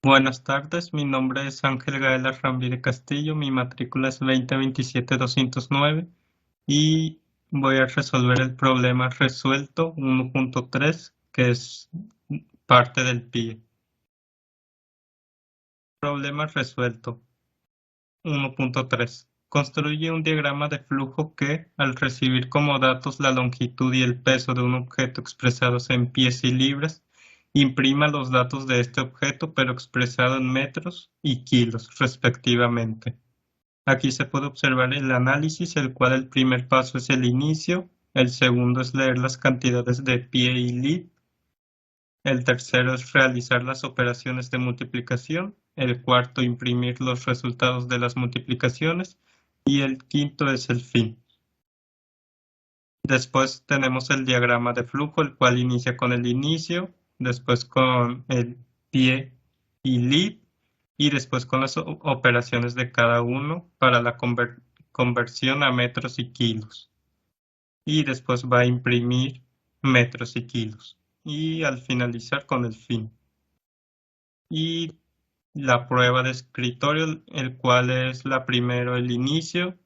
Buenas tardes, mi nombre es Ángel Gaela Ramírez Castillo, mi matrícula es 2027-209 y voy a resolver el problema resuelto 1.3, que es parte del PIE. Problema resuelto 1.3. Construye un diagrama de flujo que, al recibir como datos la longitud y el peso de un objeto expresados en pies y libras, imprima los datos de este objeto pero expresado en metros y kilos respectivamente. Aquí se puede observar el análisis, el cual el primer paso es el inicio, el segundo es leer las cantidades de pie y lib, el tercero es realizar las operaciones de multiplicación, el cuarto imprimir los resultados de las multiplicaciones y el quinto es el fin. Después tenemos el diagrama de flujo, el cual inicia con el inicio, después con el pie y lib y después con las operaciones de cada uno para la conversión a metros y kilos. Y después va a imprimir metros y kilos. Y al finalizar con el fin. Y la prueba de escritorio, el cual es la primero el inicio,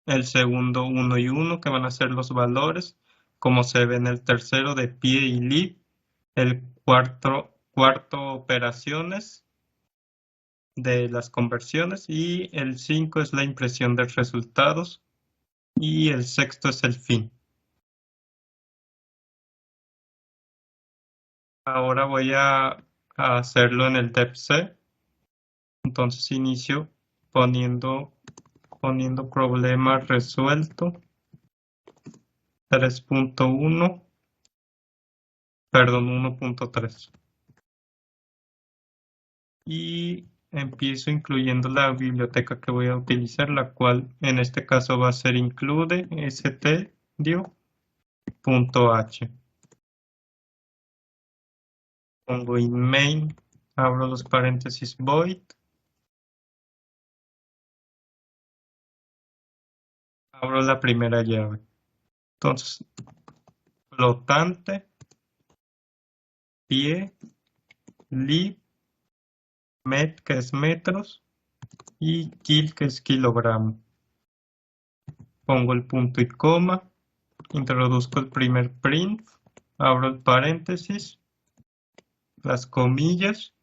el segundo 1 y 1, que van a ser los valores, como se ve en el tercero de pie y lib, el cuarto operaciones de las conversiones y el 5 es la impresión de resultados y el sexto es el fin. Ahora voy a hacerlo en el depc. Entonces inicio poniendo problema resuelto 3.1, perdón, 1.3. Y empiezo incluyendo la biblioteca que voy a utilizar, la cual en este caso va a ser include stdio.h. Pongo in main, abro los paréntesis void, abro la primera llave. Entonces, flotante, pie, lib, met, que es metros, y kil, que es kilogramo. Pongo el punto y coma, introduzco el primer print, abro el paréntesis, las comillas,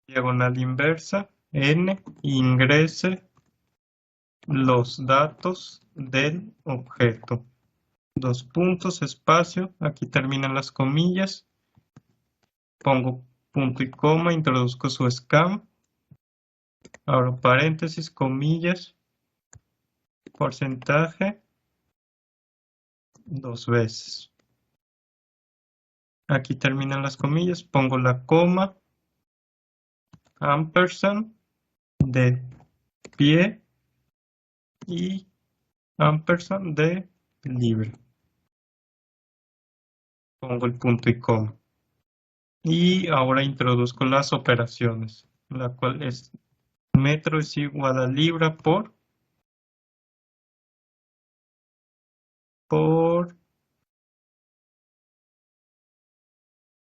diagonal inversa, n, ingrese los datos del objeto. Dos puntos, espacio, aquí terminan las comillas, pongo punto y coma, introduzco su scam, abro paréntesis, comillas, porcentaje, dos veces. Aquí terminan las comillas, pongo la coma, ampersand de pie y ampersand de libre. Pongo el punto y coma. Y ahora introduzco las operaciones, la cual es metro es igual a libra por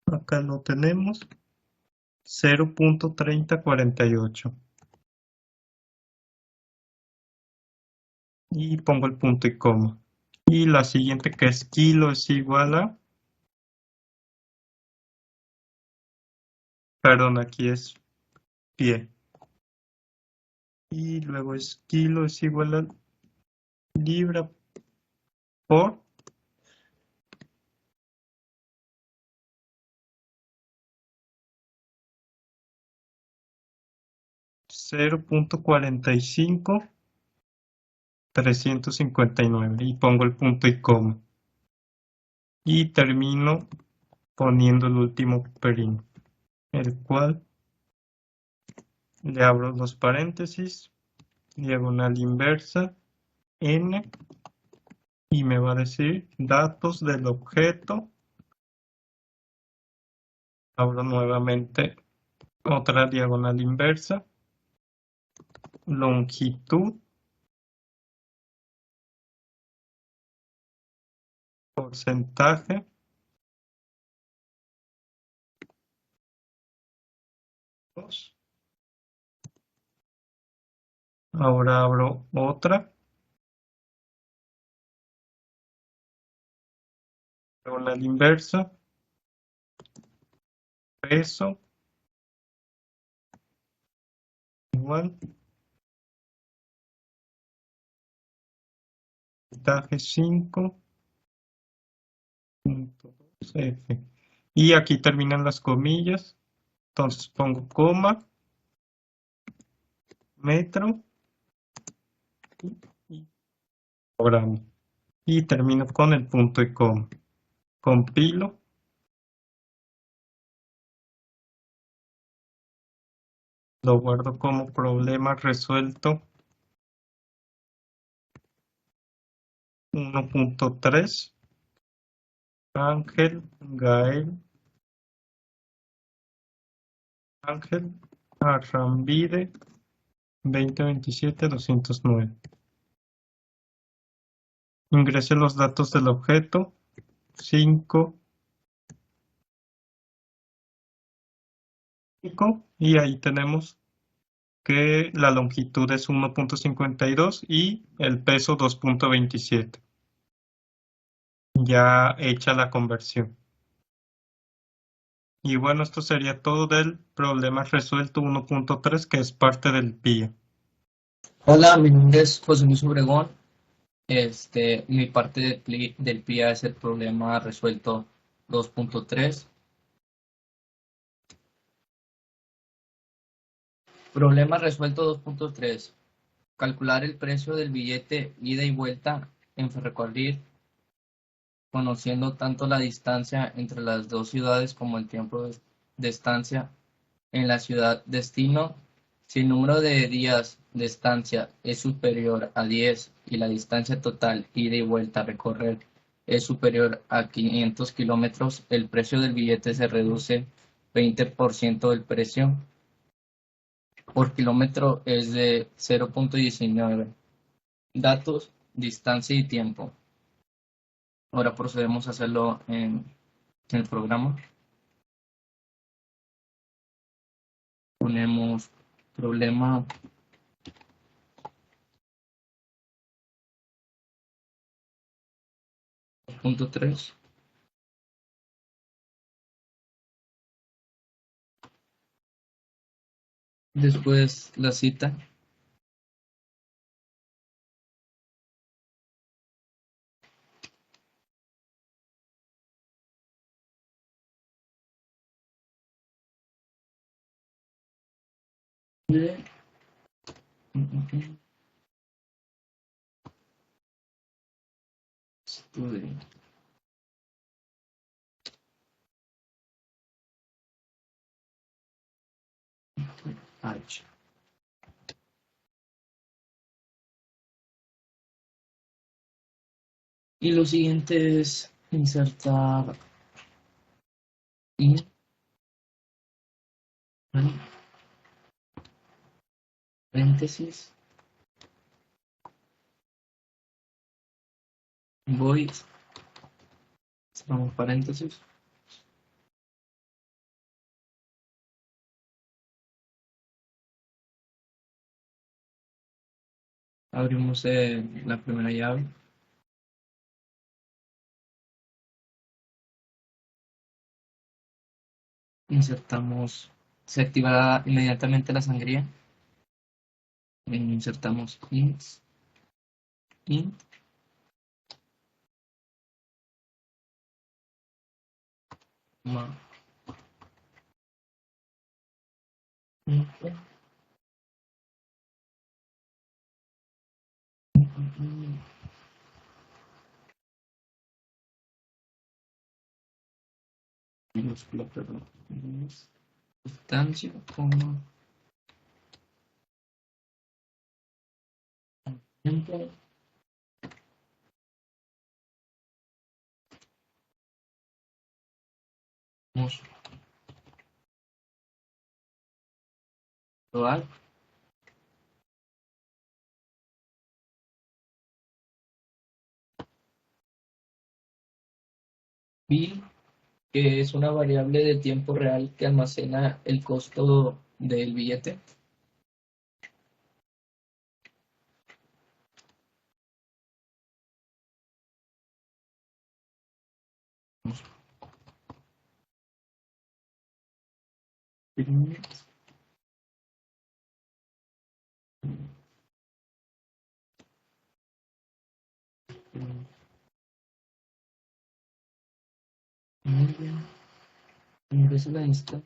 acá lo tenemos, 0.3048. Y pongo el punto y coma. Y la siguiente, que es kilo, es igual a, perdón, aquí es pie. Y luego es kilo es igual a libra por 0.45359 y pongo el punto y coma. Y termino poniendo el último print, el cual le abro los paréntesis, diagonal inversa, n, y me va a decir datos del objeto. Abro nuevamente otra diagonal inversa, longitud, porcentaje, 2. Ahora abro otra. Hago la inversa. Peso. Igual. Voltaje 5.2F. Y aquí terminan las comillas. Entonces pongo coma, metro y programa. Y termino con el punto y coma. Compilo. Lo guardo como problema resuelto 1.3. Ángel, Gael, Ángel, Arrambide, 2027-209. Ingrese los datos del objeto, 5, y ahí tenemos que la longitud es 1.52 y el peso 2.27. Ya hecha la conversión. Y bueno, esto sería todo del problema resuelto 1.3, que es parte del PIA. Hola, mi nombre es José Luis Obregón. Mi parte del PIA es el problema resuelto 2.3. Problema resuelto 2.3. Calcular el precio del billete ida y vuelta en ferrocarril, conociendo tanto la distancia entre las dos ciudades como el tiempo de estancia en la ciudad destino. Si el número de días de estancia es superior a 10 y la distancia total ida y vuelta a recorrer es superior a 500 kilómetros, el precio del billete se reduce 20% del precio por kilómetro es de 0.19. Datos, distancia y tiempo. Ahora procedemos a hacerlo en el programa. Ponemos problema 2.3. Después la cita. Estudio. H. Y lo siguiente es insertar in paréntesis, void, cerramos paréntesis, abrimos la primera llave, insertamos, se activará inmediatamente la sangría, insertamos int, ma, int, minúscula, perdón, distancia, coma, tiempo, vamos a probar, bill, que es una variable de tiempo real que almacena el costo del billete. Muy bien. Ingresa la lista.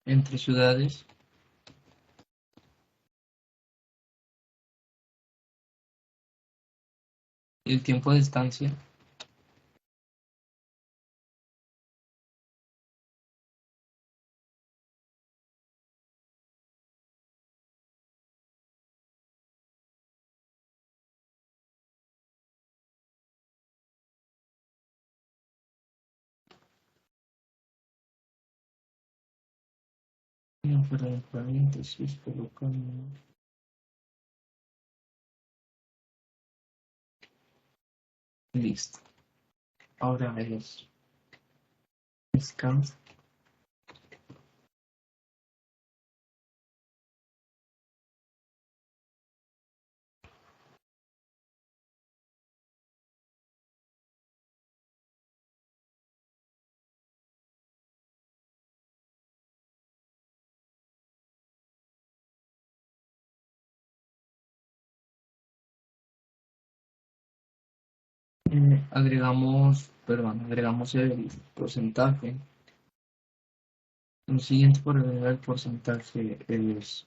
Entre ciudades. Y el tiempo de estancia. Y fuera de paréntesis, colocamos. Listo. Ahora es scan. Agregamos el porcentaje. Lo siguiente por agregar el porcentaje es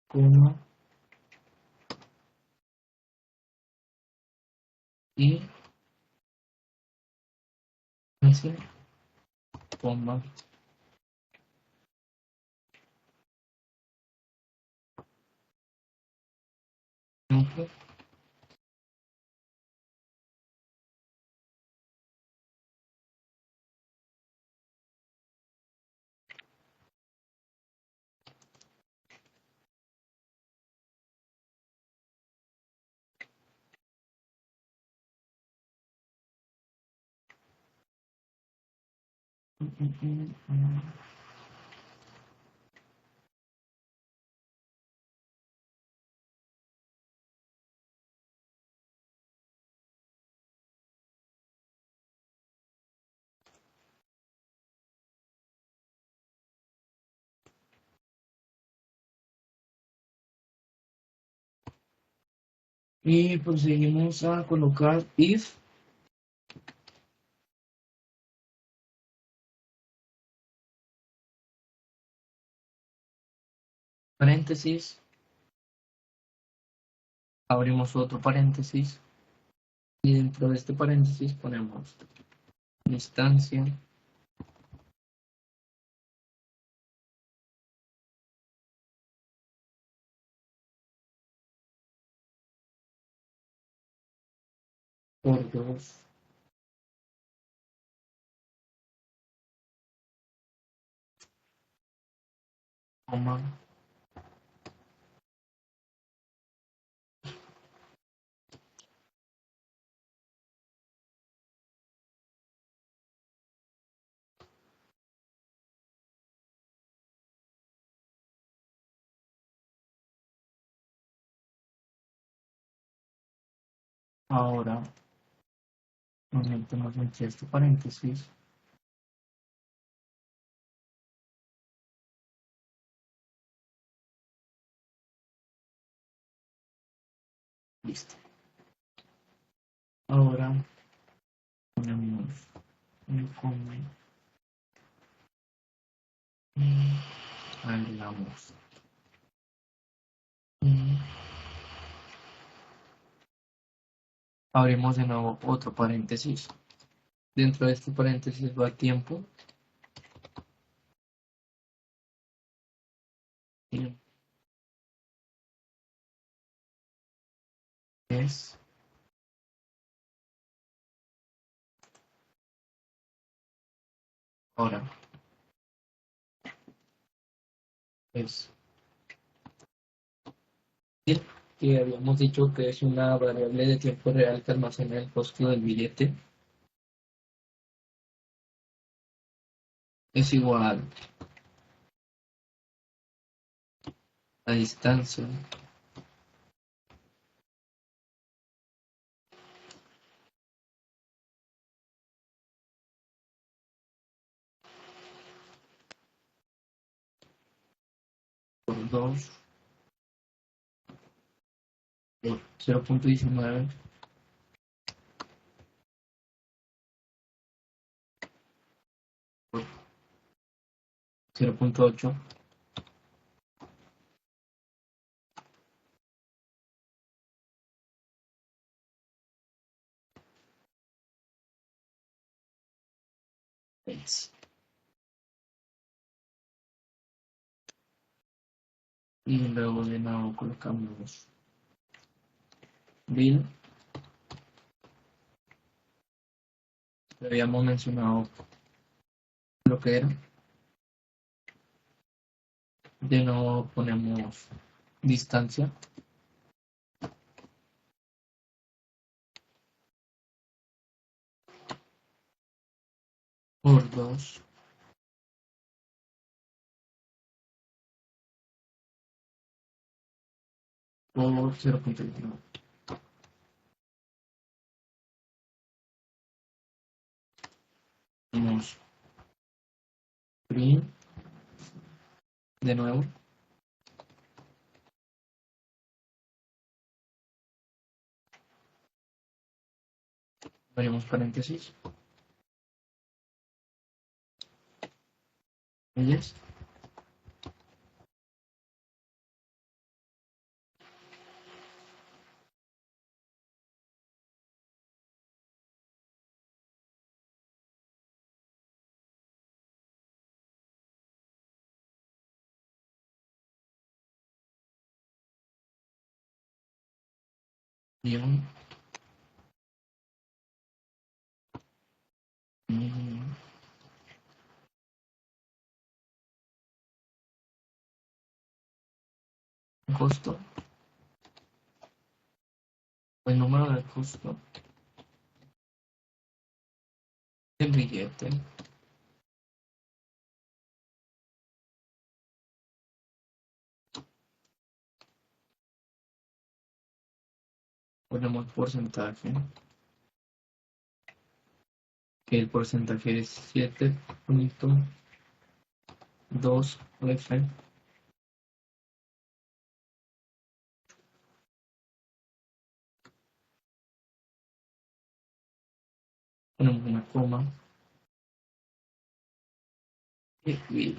coma y así, coma. Ejemplo. Y procedimos a colocar if paréntesis, abrimos otro paréntesis y dentro de este paréntesis ponemos distancia por 2, coma. Ahora nos metemos entre este paréntesis. Listo. Ahora ponemos un coma y agregamos Abrimos de nuevo otro paréntesis. Dentro de este paréntesis va tiempo. Es hora. Es que habíamos dicho que es una variable de tiempo real que almacena el costo del billete. Es igual a distancia por 2 por 0.19 por 0.8 y luego de nuevo colocamos bill. Habíamos mencionado lo que era. De nuevo ponemos distancia por 2 por 0.29. Tenemos print de nuevo. Abrimos paréntesis. Ellas. Guión. Costo. El número del costo del billete. Ponemos porcentaje. Que el porcentaje es 7.2F. Ponemos una coma. Y bill.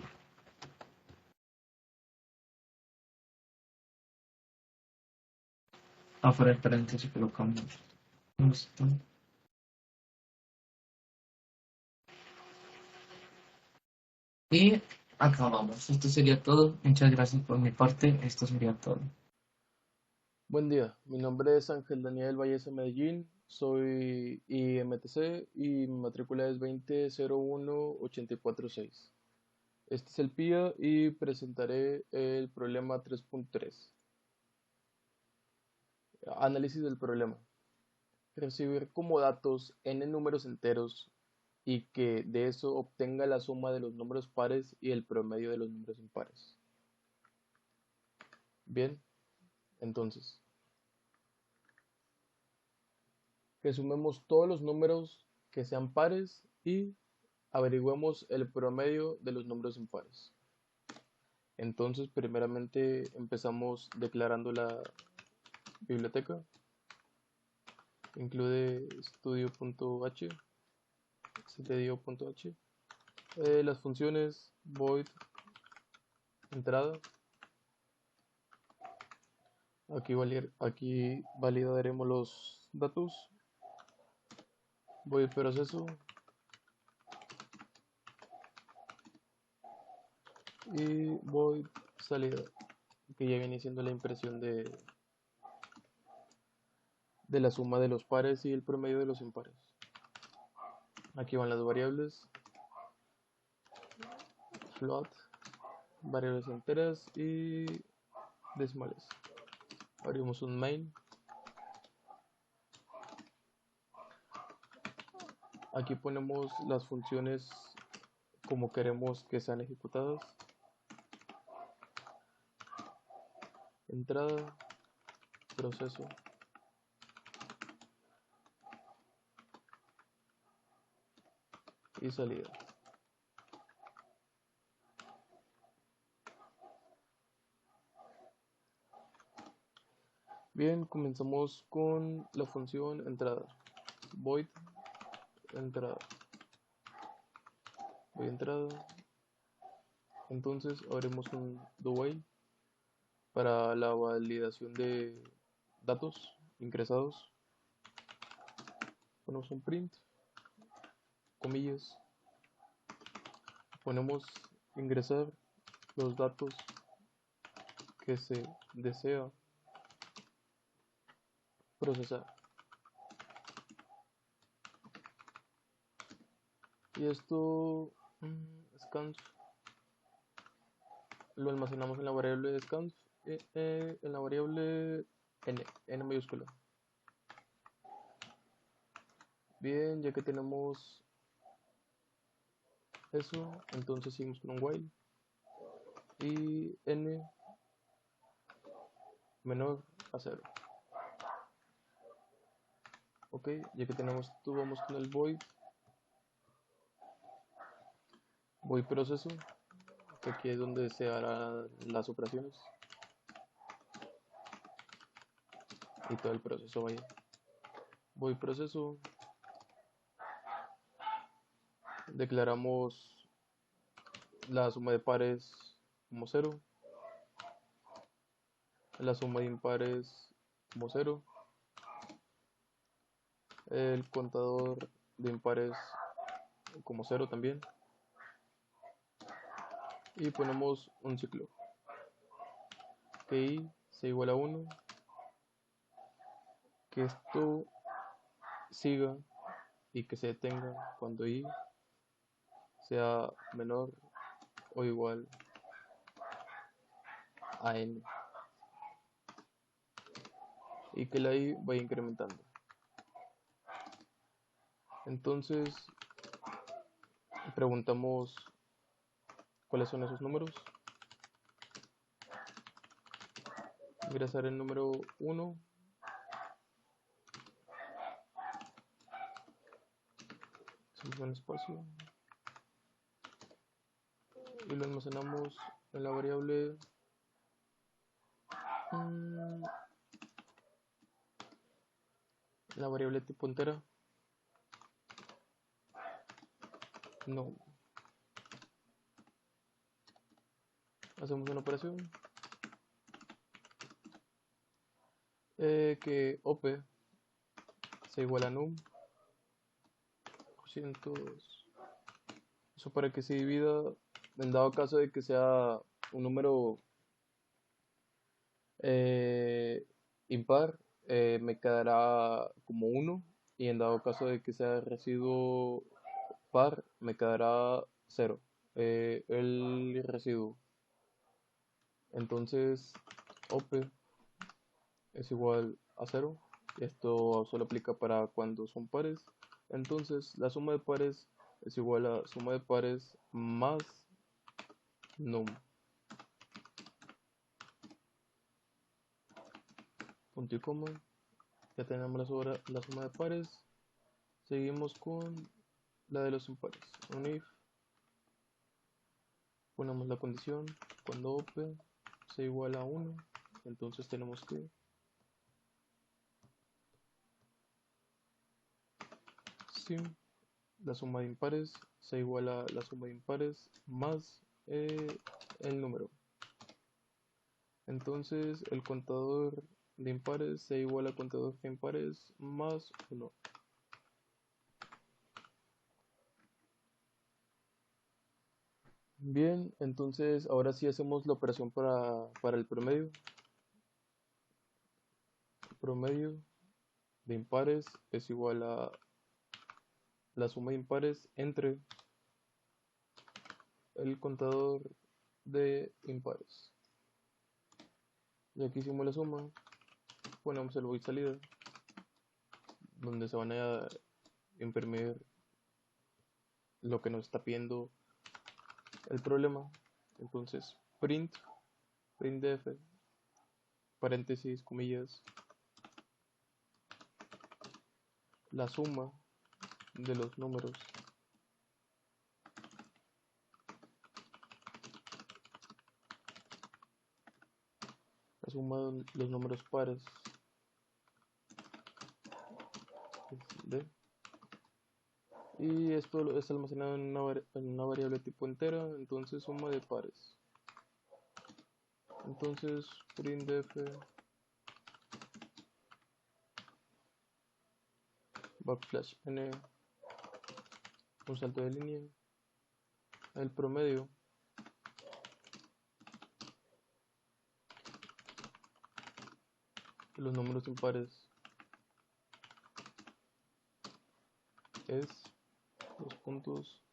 Afuera del paréntesis colocamos esto. Y acabamos. Esto sería todo. Muchas gracias por mi parte. Esto sería todo. Buen día, mi nombre es Ángel Daniel Valleza Medellín, soy IMTC y mi matrícula es 2001846. Este es el PIA y presentaré el problema 3.3. Análisis del problema. Recibir como datos n números enteros y que de eso obtenga la suma de los números pares y el promedio de los números impares. Bien, entonces, que sumemos todos los números que sean pares y averigüemos el promedio de los números impares. Entonces, primeramente empezamos declarando la biblioteca. Incluye studio.h, stdio.h, las funciones void entrada. Aquí validaremos los datos Voy a proceso y voy salida, que ya viene siendo la impresión de la suma de los pares y el promedio de los impares. Aquí van las variables, float, variables enteras y decimales. Abrimos un main. Aquí ponemos las funciones como queremos que sean ejecutadas. Entrada, proceso. Y salida. Bien, comenzamos con la función entrada. Void entrada. Void entrada. Entonces abrimos un do while para la validación de datos ingresados. Ponemos un print, comillas. Ponemos ingresar los datos que se desea procesar. Y esto scanf lo almacenamos en la variable scanf, en la variable n mayúscula. Bien, ya que tenemos eso, entonces seguimos con un while y n menor a 0. Ok, ya que tenemos esto, vamos con el void proceso, que aquí es donde se harán las operaciones y todo el proceso vaya. Void proceso, declaramos la suma de pares como 0, la suma de impares como 0, el contador de impares como 0 también, y ponemos un ciclo que i sea igual a 1, que esto siga y que se detenga cuando i sea menor o igual a n, y que la i vaya incrementando. Entonces preguntamos cuáles son esos números. Ingresar el número 1, hacemos un espacio y lo almacenamos en la variable tipo entera. No. Hacemos una operación que op sea igual a num por cientos. Eso para que se divida en dado caso de que sea un número impar, me quedará como 1, y en dado caso de que sea residuo par, me quedará 0, el residuo. Entonces op es igual a 0, y esto solo aplica para cuando son pares. Entonces la suma de pares es igual a suma de pares más num. Punto y coma. Ya tenemos la suma de pares. Seguimos con la de los impares. Un if. Ponemos la condición cuando op sea igual a 1. Entonces tenemos que sim la suma de impares sea igual a la suma de impares más el número. Entonces el contador de impares sea igual al contador de impares más 1. Bien, entonces ahora sí hacemos la operación para el promedio. Promedio de impares es igual a la suma de impares entre el contador de impares. Ya que hicimos la suma, ponemos el void salida, donde se van a imprimir lo que nos está pidiendo el problema. Entonces, printf, paréntesis, comillas, la suma de los números la suma de los números pares es d, y esto es almacenado en una variable tipo entera, entonces suma de pares. Entonces printf backslash n, un salto de línea, el promedio de los números impares es dos puntos,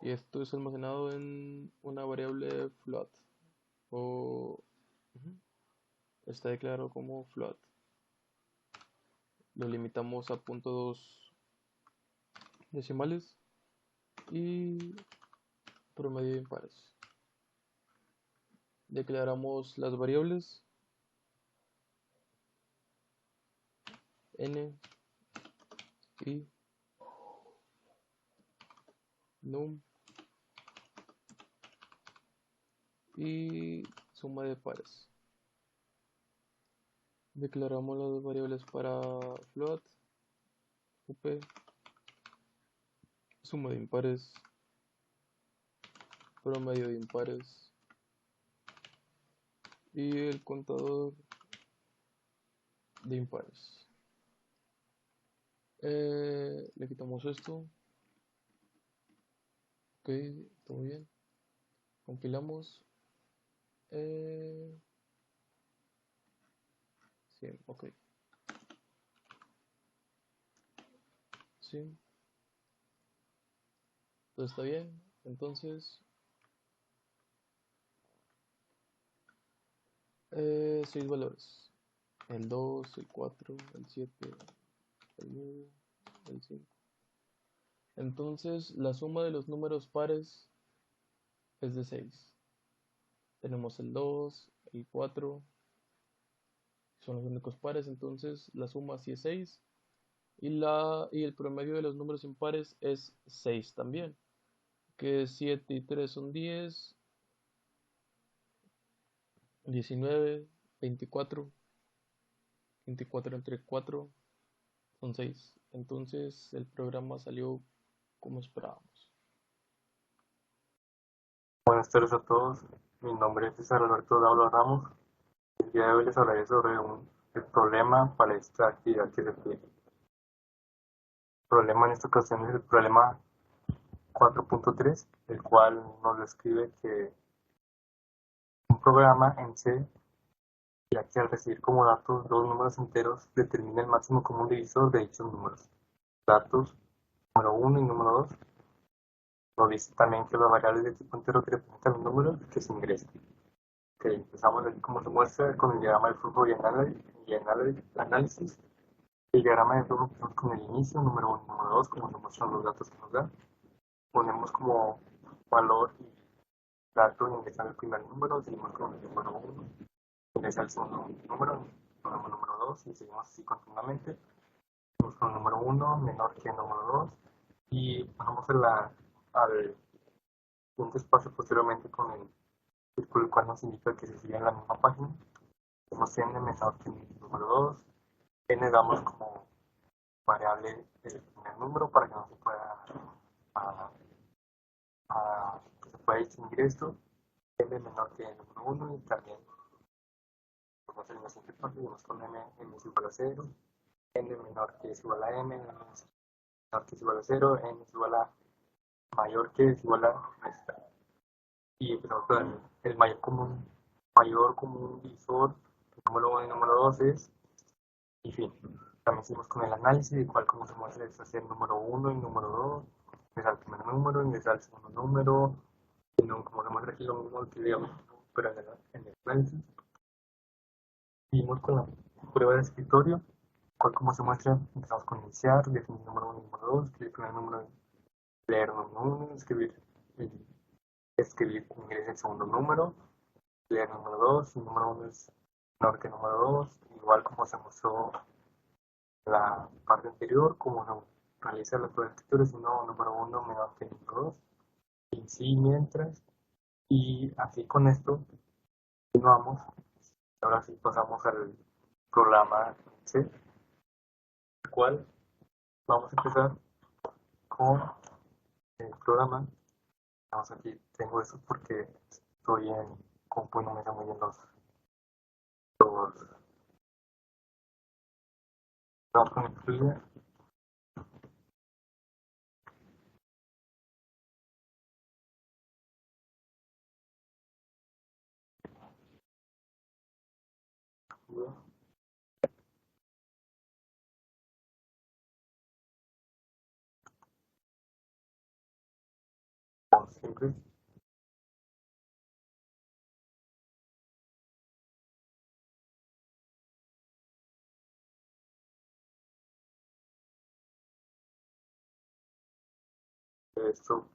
y esto es almacenado en una variable float, o está declarado como float. Lo limitamos a .2 decimales y promedio de impares. Declaramos las variables n y num y suma de pares. Declaramos las variables para float, up, suma de impares, promedio de impares y el contador de impares. Le quitamos esto. Ok, todo bien. Compilamos. Sí, ok. Sí, todo está bien. Entonces, 6 valores. El 2, el 4, el 7, el 9, el 5. Entonces, la suma de los números pares es de 6. Tenemos el 2, el 4, son los únicos pares, entonces la suma sí es 6. Y el promedio de los números impares es 6 también, que 7 y 3 son 10, 19, 24, 24 entre 4 son 6. Entonces el programa salió como esperábamos. Buenas tardes a todos, mi nombre es César Alberto Daula Ramos. El día de hoy les hablaré sobre el problema para esta actividad que se pide. El problema en esta ocasión es el problema 4.3, el cual nos describe que un programa en C, ya que al recibir como datos dos números enteros, determina el máximo común divisor de dichos números. Datos número 1 y número 2. Nos dice también que las variables de tipo entero que representan los números que se ingresan. Ok, empezamos aquí como se muestra con el diagrama de flujo y análisis. El diagrama de flujo empezamos con el inicio, número 1 y número 2, como se muestran los datos que nos dan. Ponemos como valor y dato ingresar el primer número, seguimos con el número 1, ingresa el segundo número, ponemos el número 2 y seguimos así continuamente. Seguimos con el número 1 menor que el número 2 y pasamos al siguiente espacio posteriormente con el círculo, el cual nos indica que se sigue en la misma página. Tenemos n menor que el número 2, n damos como variable el primer número para que no se pueda que se pueda distinguir esto, n menor que el número 1 y también podemos hacer la siguiente parte, digamos con m es igual a 0, n menor que es igual a m, n es menor que es igual a 0, n es igual a mayor que es igual a esta. y empezamos con el mayor común divisor, el número 1 y el número 2 es, y fin. También seguimos con el análisis, de cual como se muestra es hacer número 1 y número 2, ingresar el primer número, ingresar el segundo número, y no, como se muestra aquí lo mismo que digamos, pero en el análisis. Seguimos con la prueba de escritorio, cual como se muestra, empezamos con iniciar, definir número 1 y número 2, escribir el primer número, leer el número 1, escribir ingresa el segundo número, leer el número 2, el número 1 es menor que el número 2, igual como se mostró en la parte anterior, como se realiza la prueba de escritura, si no, número 1 menor que el número 2, y sí, mientras, y así con esto continuamos. Ahora sí pasamos al programa C, el cual vamos a empezar con el programa. Vamos, aquí tengo eso porque estoy en compu y no me da muy bien los vamos con incluye como siempre. Esto,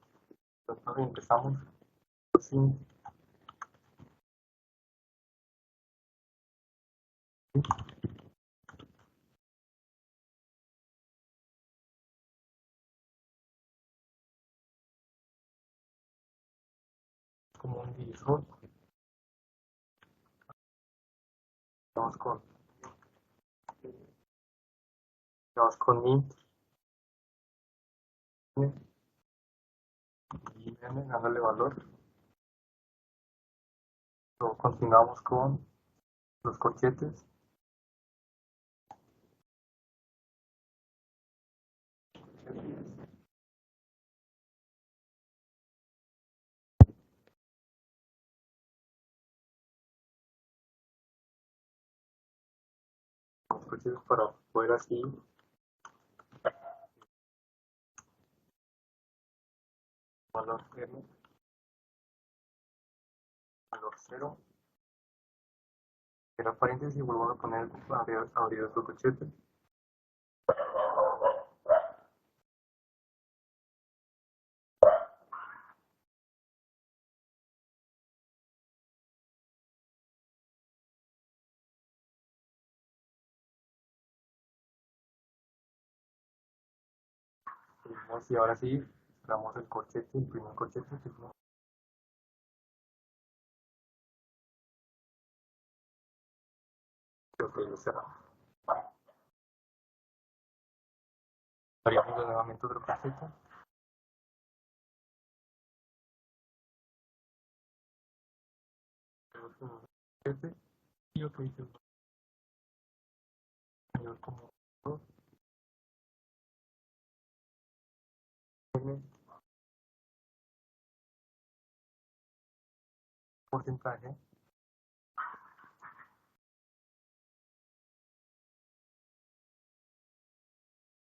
entonces empezamos sin como un divisor. Vamos con int y n dándole valor. Luego continuamos con los corchetes. Los corchetes para poder así valor n, valor 0. Cierra paréntesis y vuelvo a poner abrir otro corchete. Y ahora sí, cerramos el corchete, el primer corchete que es creo que lo cerramos. Haríamos nuevamente otro corchete. Y ok, mayor como 2, n, porcentaje,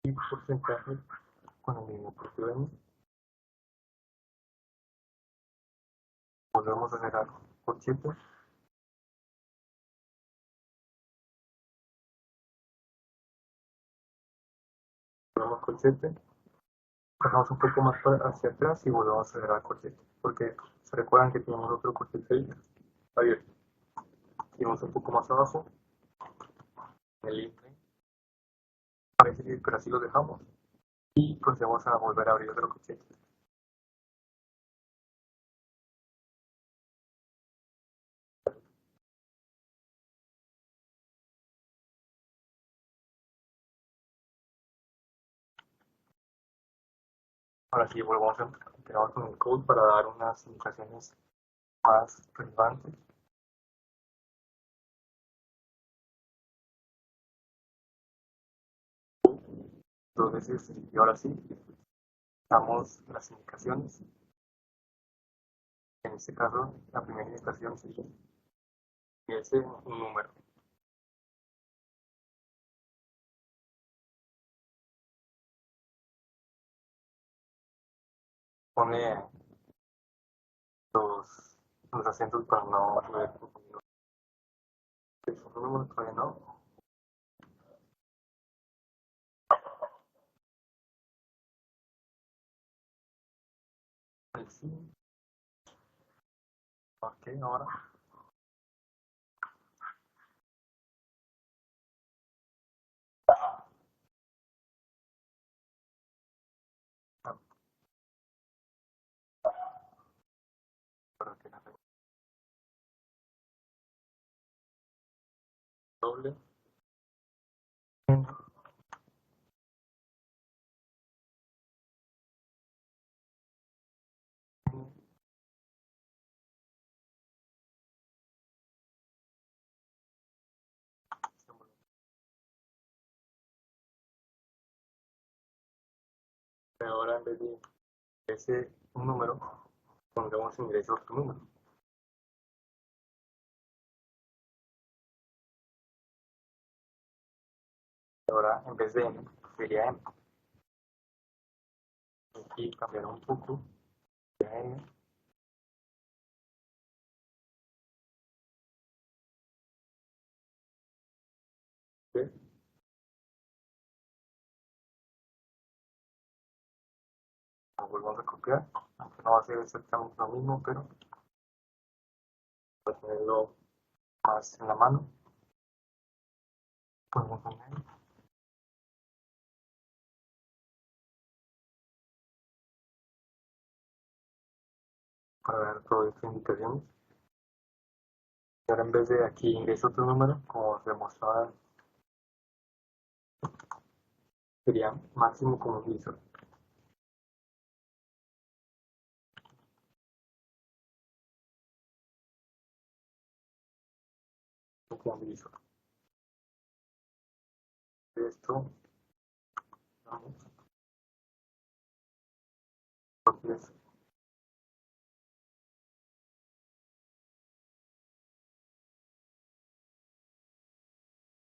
y porcentaje con el mismo propio n. Volvemos a cerrar corchete. Cerramos corchete. Bajamos un poco más hacia atrás y volvemos a cerrar corchete. Porque se recuerdan que tenemos otro corchete ahí abierto. Seguimos un poco más abajo. El inline. Parece que pero así lo dejamos. Y procedemos a volver a abrir otro corchete. Ahora sí, volvemos a empezar con el code para dar unas indicaciones más relevantes. Entonces, y ahora sí, damos las indicaciones. En este caso, la primera indicación sería que es un número. Pone los acentos para no ver confundido. ¿Es un número? Todavía no. Sí. Ok, ahora. Para que la doble. Ahora en vez de ese un número, pondremos ingreso otro número. Ahora en vez de n sería m. Aquí cambiará un poco. Sería n. ¿Sí? Lo volvemos a copiar, aunque no va a ser exactamente lo mismo, pero para tenerlo más en la mano, podemos poner para ver todas estas indicaciones. Y ahora en vez de aquí ingreso otro número, como se mostraba, sería máximo como divisor. Como divisor. Esto, vamos, entonces,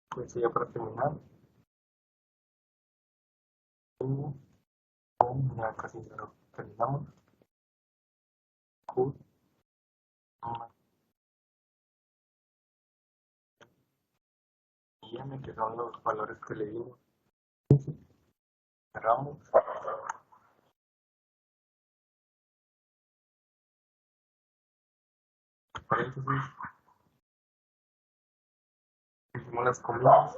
pues ya para terminar, ya casi lo terminamos. Q, y M, que son los valores que le dimos. Cerramos. Paréntesis. Hicimos las comidas.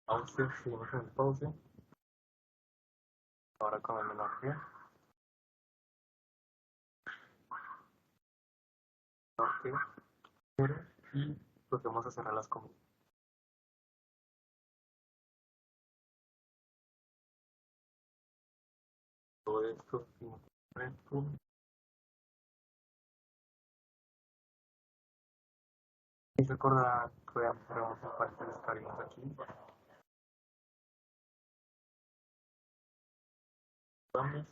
Pause, seguimos en el pause. Ahora con el menor G. Menor G, y procedemos a cerrar las comidas. Todo esto, y recordar que podemos parte descargamos aquí. Vamos.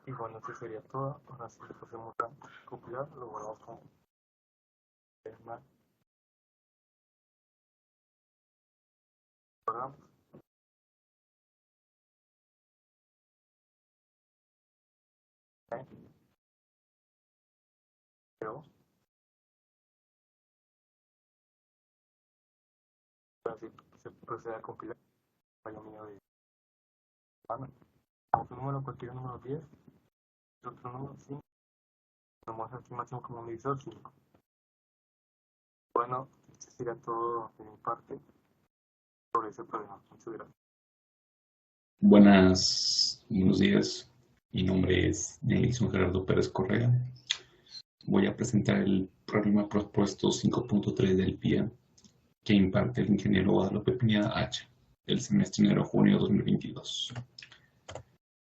Y bueno, eso sería todo. Ahora sí procedemos a copiar, lo guardamos con más. Guardamos. Pero así se procede a compilar. Fallo mío de mano. Un número, cualquier número 10, otro número 5. Vamos a hacer máximo como un divisor 5. Bueno, esto sería todo de mi parte sobre ese problema. Muchas gracias. Buenos días. Mi nombre es Nelson Gerardo Pérez Correa. Voy a presentar el problema propuesto 5.3 del PIA que imparte el ingeniero Guadalupe Pineda H. del semestre enero-junio 2022.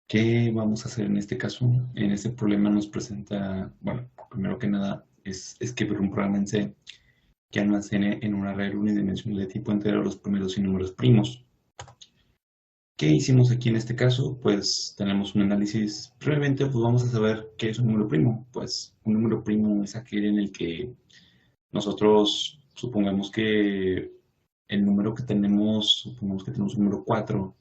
¿Qué vamos a hacer en este caso? En este problema nos presenta, bueno, primero que nada, es escribir un programa en C que almacene en un array unidimensional de tipo entero los primeros y números primos. ¿Qué hicimos aquí en este caso? Pues tenemos un análisis. Previamente, pues vamos a saber qué es un número primo. Pues un número primo es aquel en el que nosotros supongamos que el número que tenemos, supongamos que tenemos un número 4,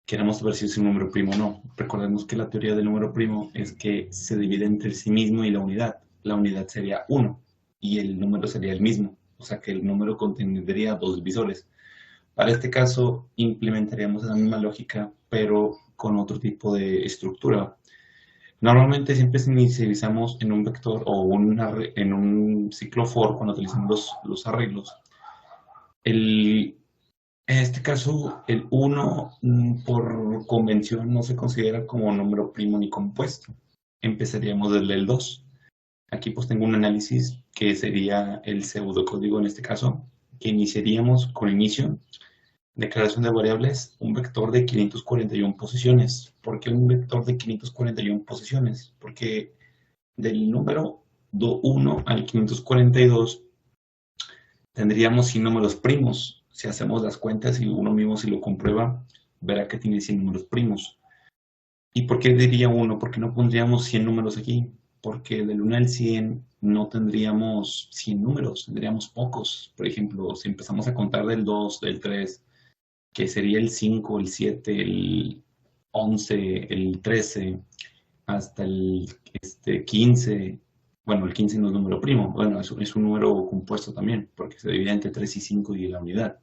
queremos saber si es un número primo o no. Recordemos que la teoría del número primo es que se divide entre sí mismo y la unidad. La unidad sería 1 y el número sería el mismo. O sea que el número contendría dos divisores. Para este caso implementaríamos esa misma lógica, pero con otro tipo de estructura. Normalmente siempre inicializamos en un vector o en un ciclo for cuando utilizamos los arreglos. En este caso, el 1 por convención no se considera como número primo ni compuesto. Empezaríamos desde el 2. Aquí pues tengo un análisis que sería el pseudocódigo en este caso, que iniciaríamos con inicio, declaración de variables, un vector de 541 posiciones. ¿Por qué un vector de 541 posiciones? Porque del número 1 al 542 tendríamos 100 números primos. Si hacemos las cuentas y uno mismo si lo comprueba, verá que tiene 100 números primos. ¿Y por qué diría 1? ¿Por qué no pondríamos 100 números aquí? Porque del 1 al 100 no tendríamos 100 números, tendríamos pocos. Por ejemplo, si empezamos a contar del 2, del 3, que sería el 5, el 7, el 11, el 13, hasta el 15. Bueno, el 15 no es número primo, bueno, es un número compuesto también, porque se divide entre 3 y 5 y la unidad.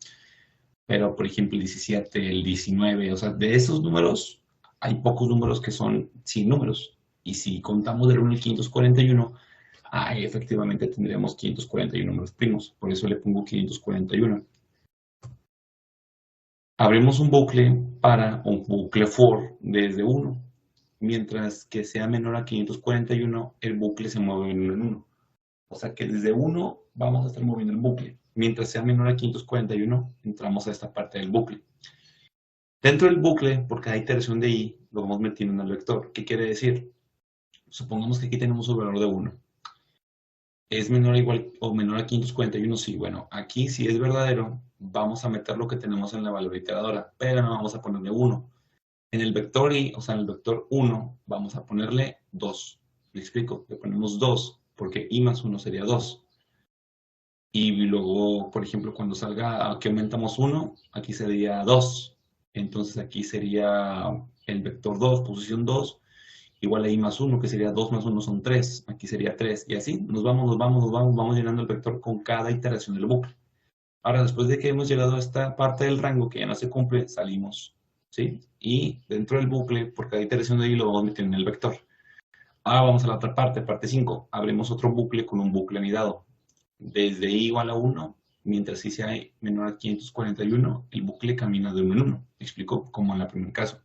Pero, por ejemplo, el 17, el 19, o sea, de esos números, hay pocos números que son 100 números. Y si contamos del 1 al 541, efectivamente tendríamos 541 números primos. Por eso le pongo 541. Abrimos un bucle for desde 1. Mientras que sea menor a 541, el bucle se mueve en 1 en 1. O sea que desde 1 vamos a estar moviendo el bucle. Mientras sea menor a 541, entramos a esta parte del bucle. Dentro del bucle, por cada iteración de i, lo vamos metiendo en el vector. ¿Qué quiere decir? Supongamos que aquí tenemos un valor de 1. ¿Es menor o igual o menor a 541? Sí, bueno, aquí si es verdadero, vamos a meter lo que tenemos en la valor iteradora, pero no vamos a ponerle 1. En el vector i, o sea, en el vector 1, vamos a ponerle 2. ¿Me explico? Le ponemos 2, porque i más 1 sería 2. Y luego, por ejemplo, cuando salga, aquí aumentamos 1, aquí sería 2. Entonces aquí sería el vector 2, posición 2, igual a i más 1, que sería 2 más 1 son 3. Aquí sería 3. Y así nos vamos llenando el vector con cada iteración del bucle. Ahora, después de que hemos llegado a esta parte del rango que ya no se cumple, salimos. ¿Sí? Y dentro del bucle, por cada iteración de i lo vamos metiendo en el vector. Ahora vamos a la otra parte, parte 5. Abrimos otro bucle con un bucle anidado. Desde i igual a 1, mientras i sea menor a 541, el bucle camina de 1 en 1. Me explico como en el primer caso.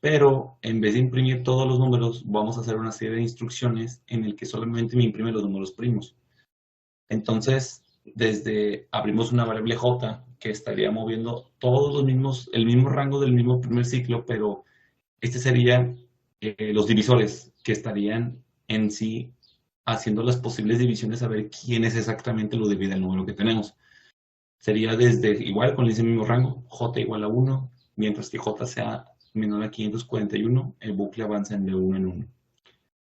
Pero en vez de imprimir todos los números, vamos a hacer una serie de instrucciones en el que solamente me imprime los números primos. Entonces, abrimos una variable j que estaría moviendo todos los mismos, el mismo rango del mismo primer ciclo, pero este serían los divisores que estarían en sí haciendo las posibles divisiones a ver quién es exactamente lo divide el número que tenemos. Sería igual con ese mismo rango, j igual a 1, mientras que j sea menor a 541, el bucle avanza de 1 en 1.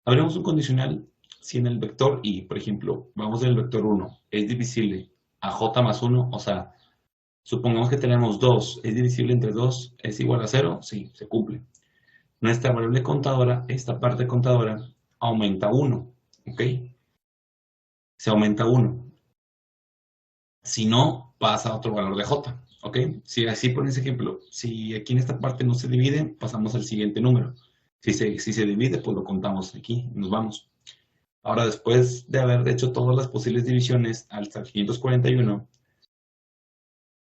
Abrimos un condicional si en el vector i, por ejemplo, vamos del vector 1, es divisible a j más 1, o sea, supongamos que tenemos 2, es divisible entre 2, es igual a 0, sí, se cumple. Nuestra variable contadora, esta parte contadora, aumenta 1, ¿ok? Se aumenta 1. Si no, pasa a otro valor de j, ¿ok? Si así por ese ejemplo, si aquí en esta parte no se divide, pasamos al siguiente número. Si se divide, pues lo contamos aquí, nos vamos. Ahora, después de haber hecho todas las posibles divisiones hasta el 541,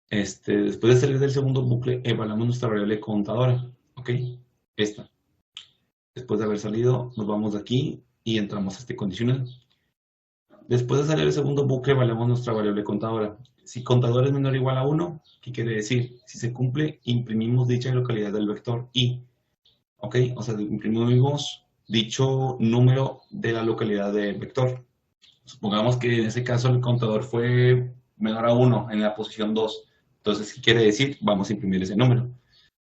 después de salir del segundo bucle, evaluamos nuestra variable contadora, ¿ok? Esta. Después de haber salido, nos vamos de aquí y entramos a este condicional. Después de salir el segundo bucle, evaluamos nuestra variable contadora. Si contador es menor o igual a 1, ¿qué quiere decir? Si se cumple, imprimimos dicha localidad del vector y. ¿Ok? O sea, imprimimos dicho número de la localidad del vector. Supongamos que en ese caso el contador fue menor a 1 en la posición 2. Entonces, ¿qué quiere decir? Vamos a imprimir ese número.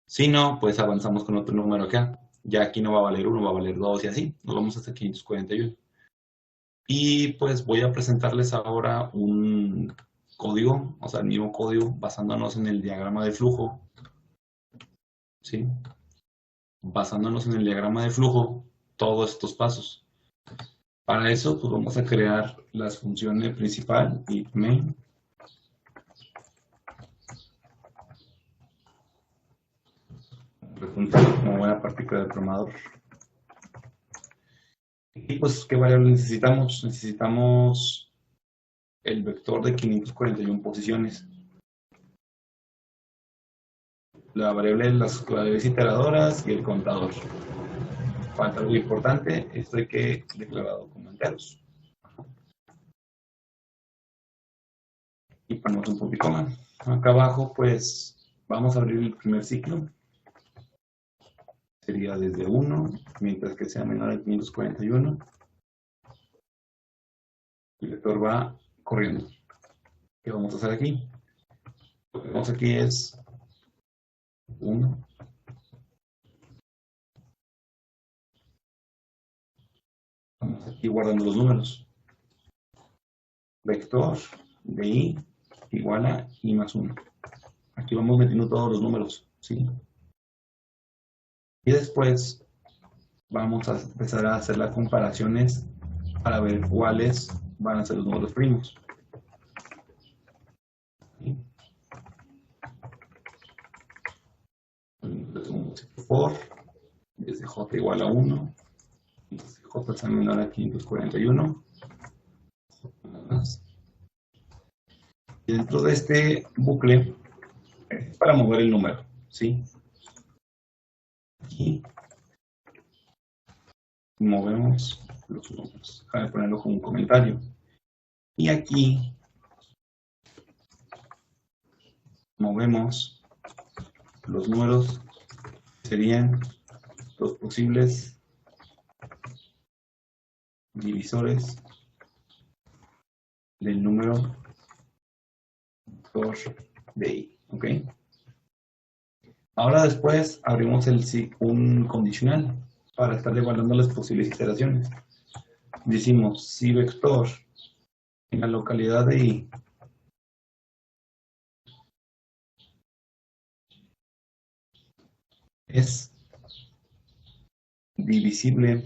Si no, pues avanzamos con otro número acá. Ya aquí no va a valer 1, va a valer 2 y así. Nos vamos hasta 541. Y pues voy a presentarles ahora un código, o sea, el mismo código basándonos en el diagrama de flujo. ¿Sí? Basándonos en el diagrama de flujo, todos estos pasos. Para eso, pues vamos a crear las funciones principal y main. Como buena práctica del programador. Y pues, ¿qué variable necesitamos? Necesitamos el vector de 541 posiciones. La variable de las variables iteradoras y el contador. Falta algo importante, esto hay que declararlo como enteros. Y ponemos un punto y coma. Acá abajo, pues, vamos a abrir el primer ciclo. Sería desde 1, mientras que sea menor a 541. El vector va corriendo. ¿Qué vamos a hacer aquí? Lo que vamos aquí es 1. Vamos aquí guardando los números. Vector de i igual a i más 1. Aquí vamos metiendo todos los números, ¿sí? Y después vamos a empezar a hacer las comparaciones para ver cuáles van a ser los números primos. ¿Sí? For desde j igual a 1, desde j es menor a 541. Y dentro de este bucle es para mover el número, ¿sí? Aquí movemos los números. Déjame ponerlo como un comentario. Y aquí movemos los números que serían los posibles divisores del número de i, ¿ok? Ahora después abrimos un condicional para estar evaluando las posibles iteraciones. Decimos si vector en la localidad de i es divisible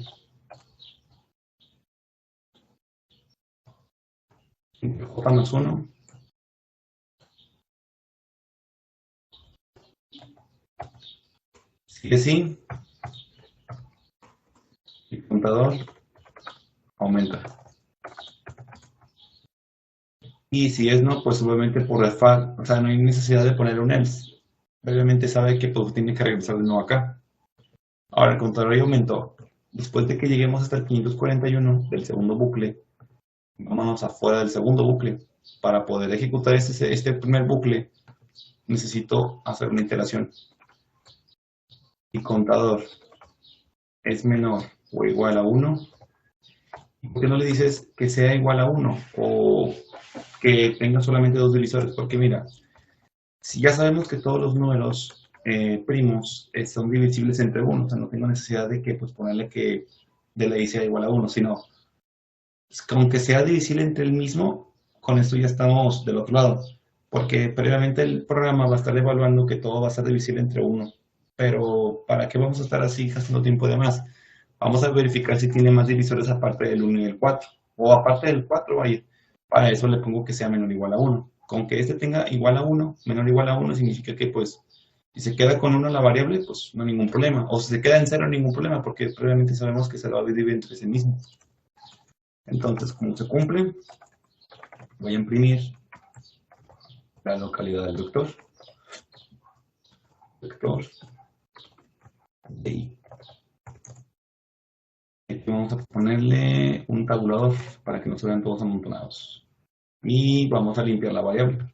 entre j más 1 si es sí, el contador aumenta. Y si es no, pues obviamente por default, o sea, no hay necesidad de poner un else. Previamente sabe que pues, tiene que regresar de nuevo acá. Ahora el contador ya aumentó. Después de que lleguemos hasta el 541 del segundo bucle, vámonos afuera del segundo bucle. Para poder ejecutar este primer bucle, necesito hacer una iteración. Si contador es menor o igual a 1, ¿por qué no le dices que sea igual a 1? O que tenga solamente dos divisores. Porque mira, si ya sabemos que todos los números primos son divisibles entre 1, o sea, no tengo necesidad de que pues, ponerle que de la i sea igual a 1, sino aunque sea divisible entre el mismo, con esto ya estamos del otro lado. Porque previamente el programa va a estar evaluando que todo va a ser divisible entre 1. Pero, ¿para qué vamos a estar así gastando tiempo de más? Vamos a verificar si tiene más divisores aparte del 1 y del 4. O aparte del 4, vaya. Para eso le pongo que sea menor o igual a 1. Con que este tenga igual a 1, menor o igual a 1, significa que, pues, si se queda con 1 la variable, pues no hay ningún problema. O si se queda en 0, ningún problema, porque previamente sabemos que se lo va a dividir entre sí mismo. Entonces, como se cumple, voy a imprimir la localidad del vector. Vector de i. Aquí vamos a ponerle un tabulador para que no se vean todos amontonados. Y vamos a limpiar la variable.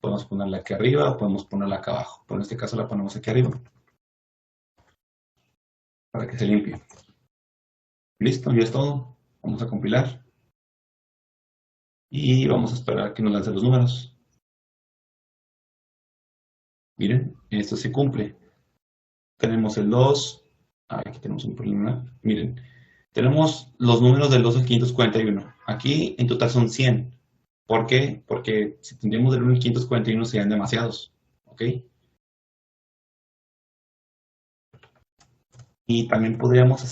Podemos ponerla aquí arriba o podemos ponerla acá abajo. Pero en este caso la ponemos aquí arriba. Para que se limpie. Listo, ya es todo. Vamos a compilar. Y vamos a esperar a que nos lance los números. Miren, esto se cumple. Tenemos el 2. Aquí tenemos un problema. Miren, tenemos los números del 2 al 541. Aquí en total son 100. ¿Por qué? Porque si tendríamos del 1 al 541 serían demasiados. ¿Ok? Y también podríamos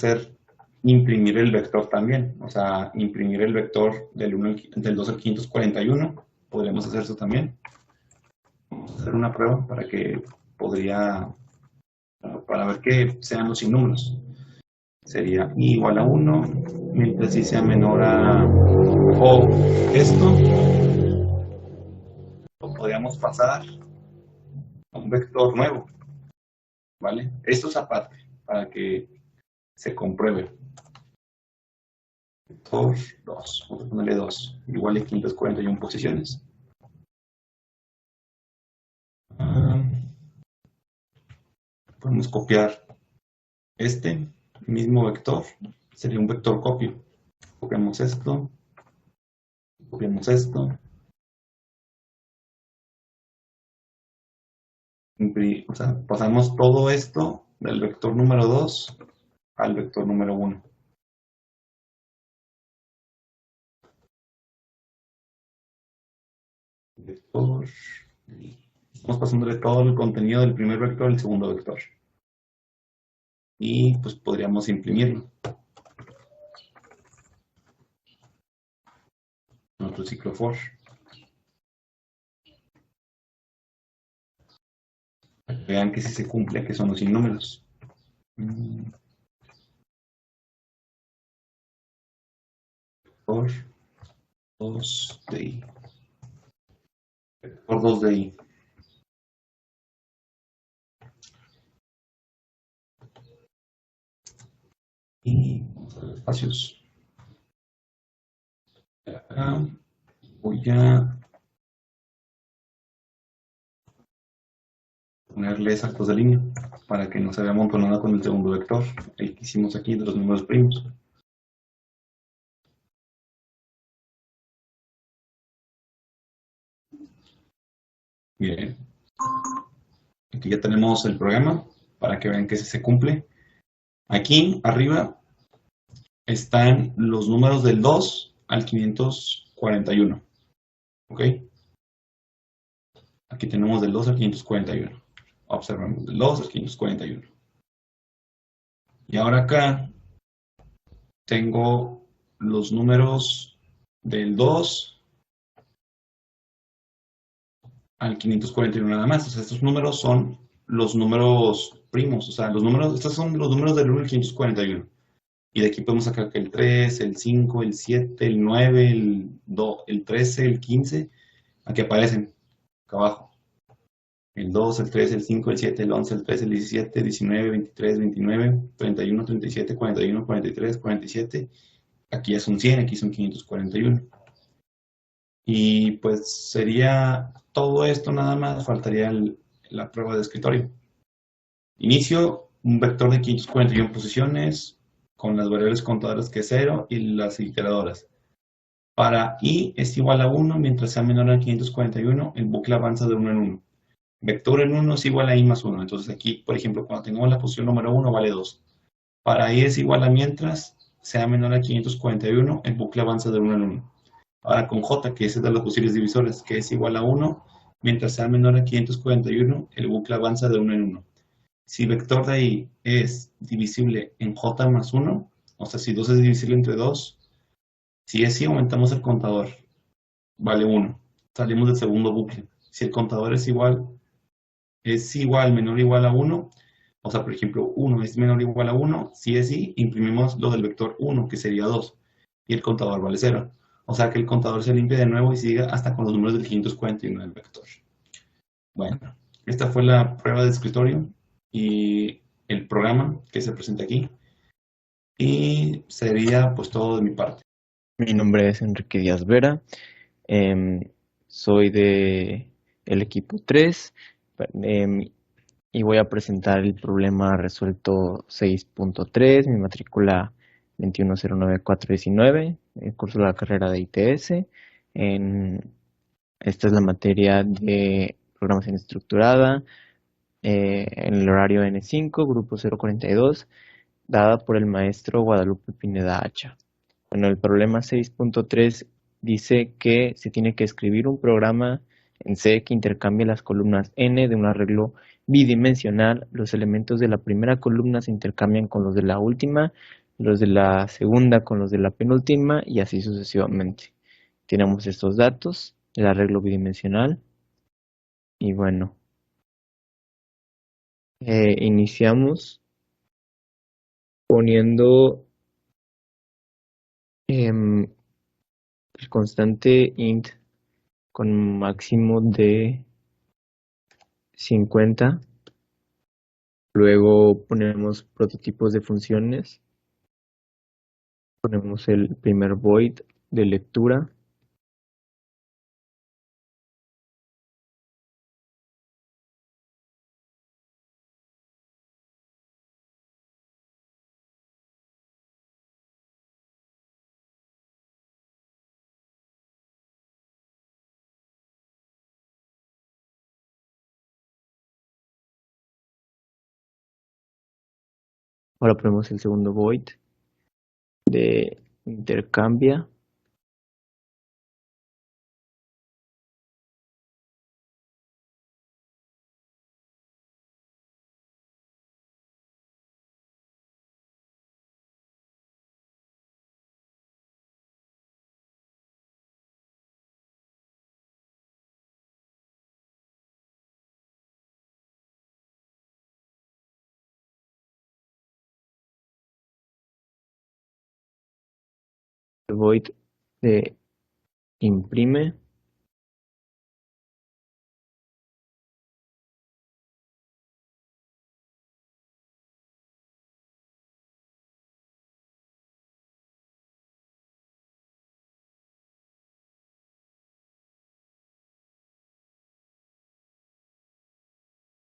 imprimir el vector también. O sea, imprimir el vector del 2 al 541. Podríamos hacer eso también. Vamos a hacer una prueba para ver que sean los sin números. Sería i igual a 1, mientras i sea menor a o esto. Lo podríamos pasar a un vector nuevo. ¿Vale? Esto es aparte, para que se compruebe. Vector 2, vamos a ponerle 2, igual a 541 posiciones. Podemos copiar este mismo vector, sería un vector copio. Copiamos esto, copiamos esto. O sea, pasamos todo esto del vector número 2 al vector número 1. Vector. Estamos pasándole todo el contenido del primer vector al segundo vector. Y pues podríamos imprimirlo. Nuestro ciclo for. Para que vean que si se cumple, que son los sin números. Vector 2 de i. Vector 2 de i. Y vamos a los espacios. Acá voy a ponerle saltos de línea para que no se vea amontonada con el segundo vector, el que hicimos aquí de los números primos. Bien. Aquí ya tenemos el programa para que vean que se cumple. Aquí arriba están los números del 2 al 541. ¿Ok? Aquí tenemos del 2 al 541. Observamos del 2 al 541. Y ahora acá tengo los números del 2 al 541 nada más. O sea, estos números son los números primos. O sea, estos son los números del 1 al 541. Y de aquí podemos sacar que el 3, el 5, el 7, el 9, el 13, el 15. Aquí aparecen, acá abajo. El 2, el 3, el 5, el 7, el 11, el 13, el 17, 19, 23, 29, 31, 37, 41, 43, 47. Aquí ya son 100, aquí son 541. Y pues sería todo esto nada más, faltaría la prueba de escritorio. Inicio, un vector de 541 posiciones con las variables contadoras que es 0 y las iteradoras. Para i es igual a 1 mientras sea menor a 541, el bucle avanza de 1 en 1. Vector en 1 es igual a i más 1. Entonces aquí, por ejemplo, cuando tengamos la posición número 1 vale 2. Para i es igual a mientras sea menor a 541, el bucle avanza de 1 en 1. Ahora con j, que es de los posibles divisores, que es igual a 1, mientras sea menor a 541, el bucle avanza de 1 en 1. Si vector de i es divisible en j más 1, o sea, si 2 es divisible entre 2, si es i, aumentamos el contador, vale 1. Salimos del segundo bucle. Si el contador es igual, menor o igual a 1, o sea, por ejemplo, 1 es menor o igual a 1, si es i, imprimimos lo del vector 1, que sería 2, y el contador vale 0. O sea que el contador se limpia de nuevo y siga hasta con los números del 541 del vector. Bueno, esta fue la prueba de escritorio y el programa que se presenta aquí. Y sería pues todo de mi parte. Mi nombre es Enrique Díaz Vera. em, Soy de el equipo 3 y voy a presentar el problema resuelto 6.3, mi matrícula 2109419, el curso de la carrera de ITS. Esta es la materia de programación estructurada, en el horario N5, grupo 042, dada por el maestro Guadalupe Pineda Hacha. Bueno, el problema 6.3 dice que se tiene que escribir un programa en C que intercambie las columnas n de un arreglo bidimensional. Los elementos de la primera columna se intercambian con los de la última, los de la segunda con los de la penúltima y así sucesivamente. Tenemos estos datos, el arreglo bidimensional. Y bueno, iniciamos poniendo em, el constante int con máximo de 50. Luego ponemos prototipos de funciones. Ponemos el primer void de lectura. Ahora ponemos el segundo void de intercambia. El void de imprime.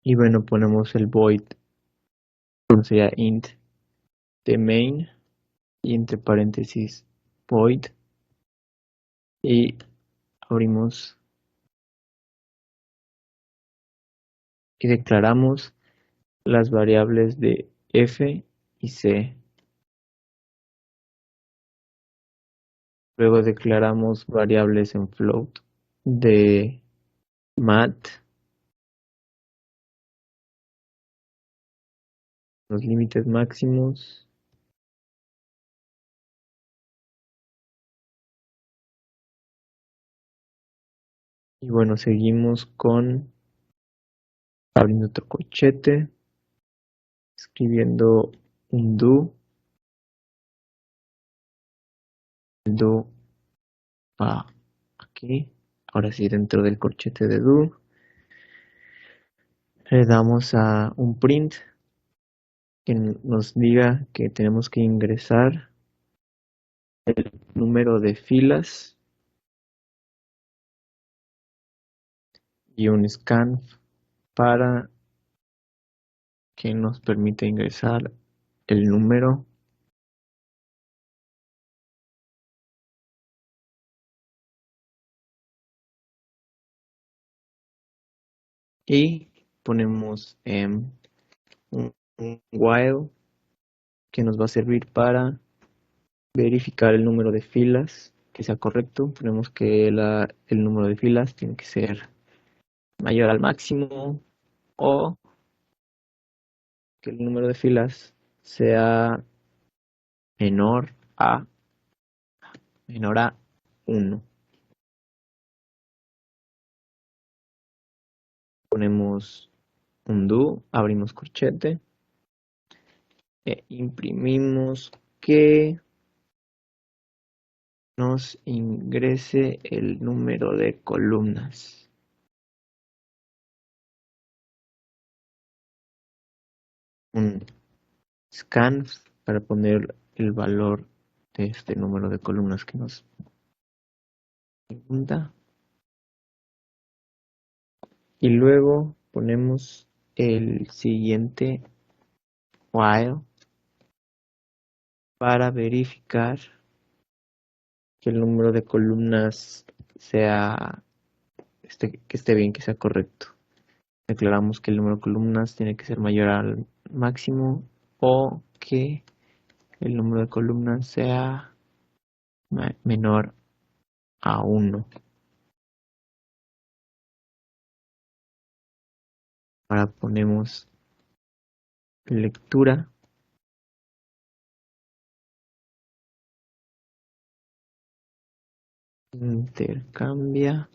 Y bueno, ponemos el void, sería int de main y entre paréntesis void. Y abrimos y declaramos las variables de f y c. Luego declaramos variables en float de mat, los límites máximos. Y bueno, seguimos con abriendo otro corchete, escribiendo un do. El do va aquí. Ahora sí, dentro del corchete de do, le damos a un print que nos diga que tenemos que ingresar el número de filas y un scan para que nos permita ingresar el número y ponemos un while que nos va a servir para verificar el número de filas que sea correcto. Ponemos que el número de filas tiene que ser mayor al máximo o que el número de filas sea menor a 1. Ponemos un do, abrimos corchete e imprimimos que nos ingrese el número de columnas. Un scan para poner el valor de este número de columnas que nos pregunta. Y luego ponemos el siguiente while para verificar que el número de columnas sea que esté bien, que sea correcto. Declaramos que el número de columnas tiene que ser mayor al máximo o que el número de columnas sea menor a 1. Ahora ponemos lectura. Intercambia.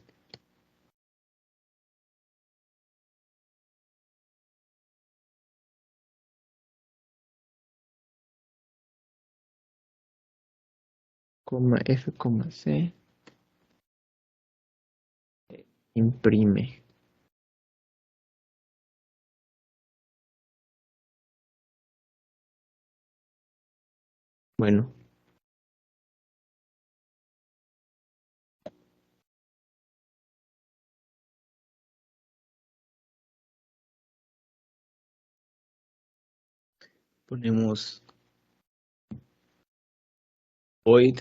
F, C. Imprime. Bueno. Ponemos void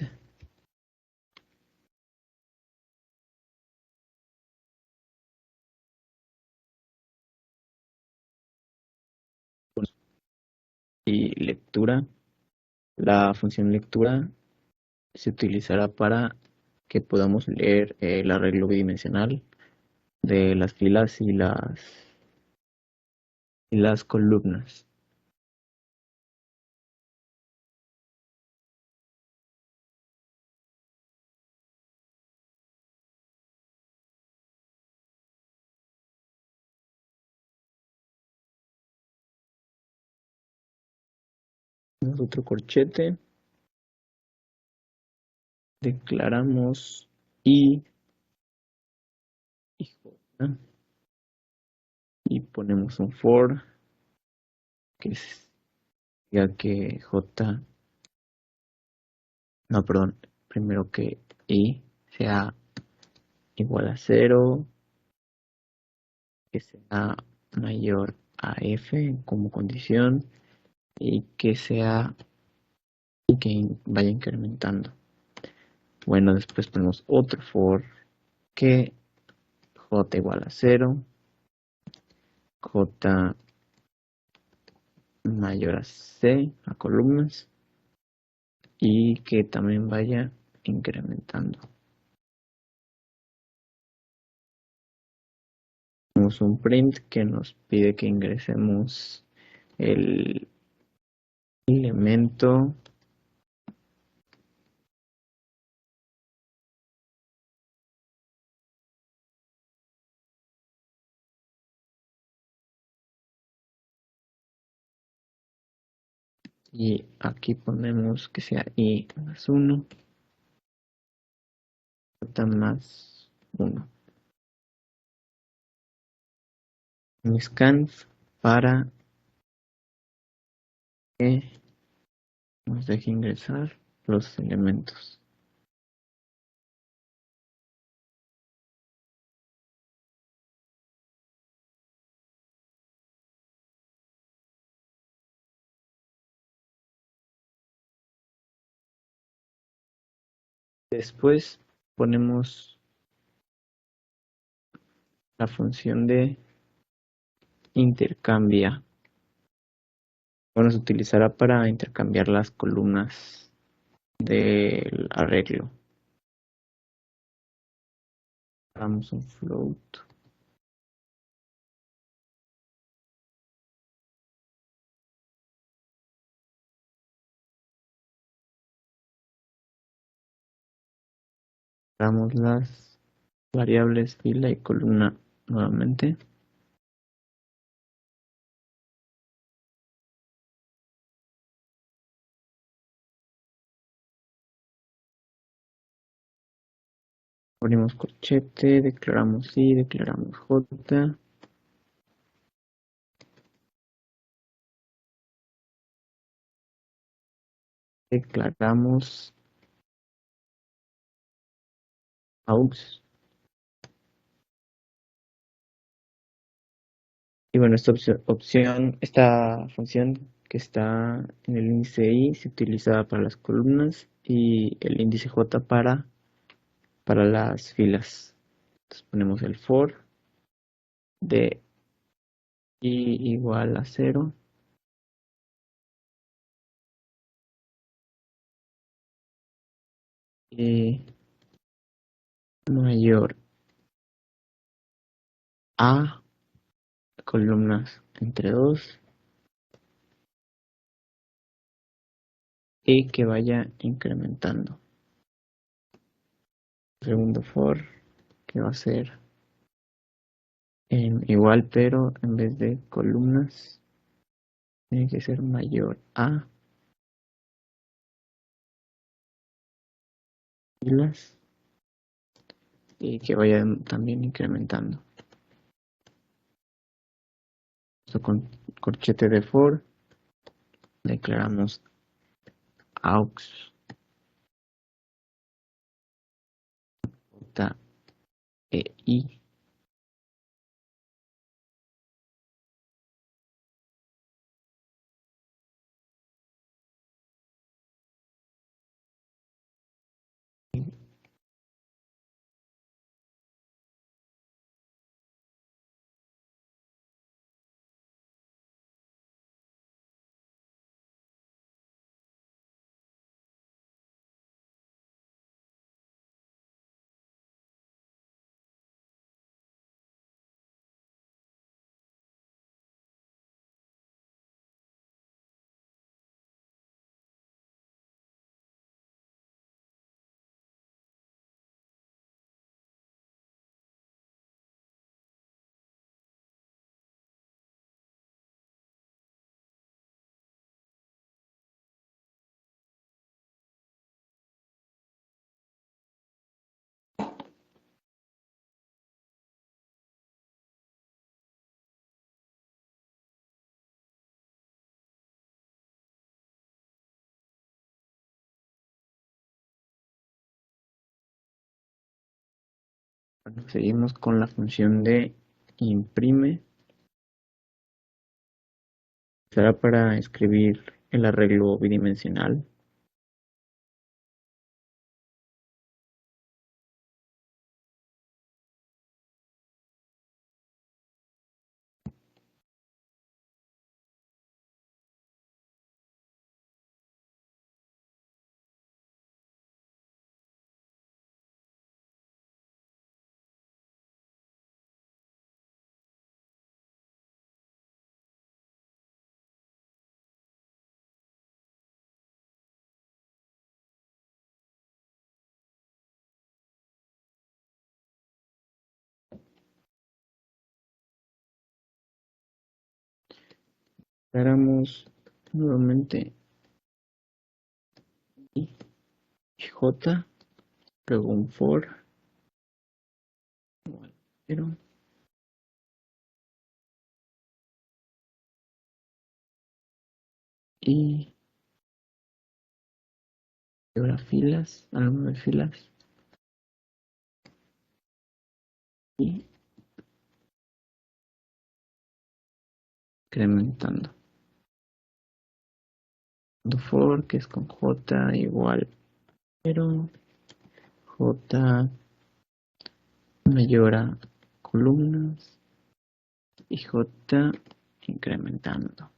y lectura. La función lectura se utilizará para que podamos leer el arreglo bidimensional de las filas y las columnas. Tenemos otro corchete. Declaramos y J, y ponemos un for que diga que J, no, perdón, primero que I sea igual a 0, que sea mayor a F como condición y que vaya incrementando. Bueno, después ponemos otro for que J igual a 0, J mayor a C, a columnas, y que también vaya incrementando. Tenemos un print que nos pide que ingresemos el elemento y aquí ponemos que sea I más 1, J más 1. Un scanf para que nos deje ingresar los elementos. Después ponemos la función de intercambia. Bueno, se utilizará para intercambiar las columnas del arreglo. Damos un float. Damos las variables fila y columna nuevamente. Abrimos corchete, declaramos I, declaramos J. declaramos aux. Y bueno, esta función que está en el índice i se utiliza para las columnas y el índice j para las filas. Entonces ponemos el for de i igual a 0 y mayor a columnas entre 2 y que vaya incrementando. Segundo for que va a ser igual, pero en vez de columnas tiene que ser mayor a filas y que vaya también incrementando. Esto con corchete de for declaramos aux e i. Bueno, seguimos con la función de imprime. Será para escribir el arreglo bidimensional. Declaramos nuevamente i y j, luego un for igual a 0 y ahora filas, álbum de filas y incrementando. For que es con j igual 0, j mayor a columnas y j incrementando.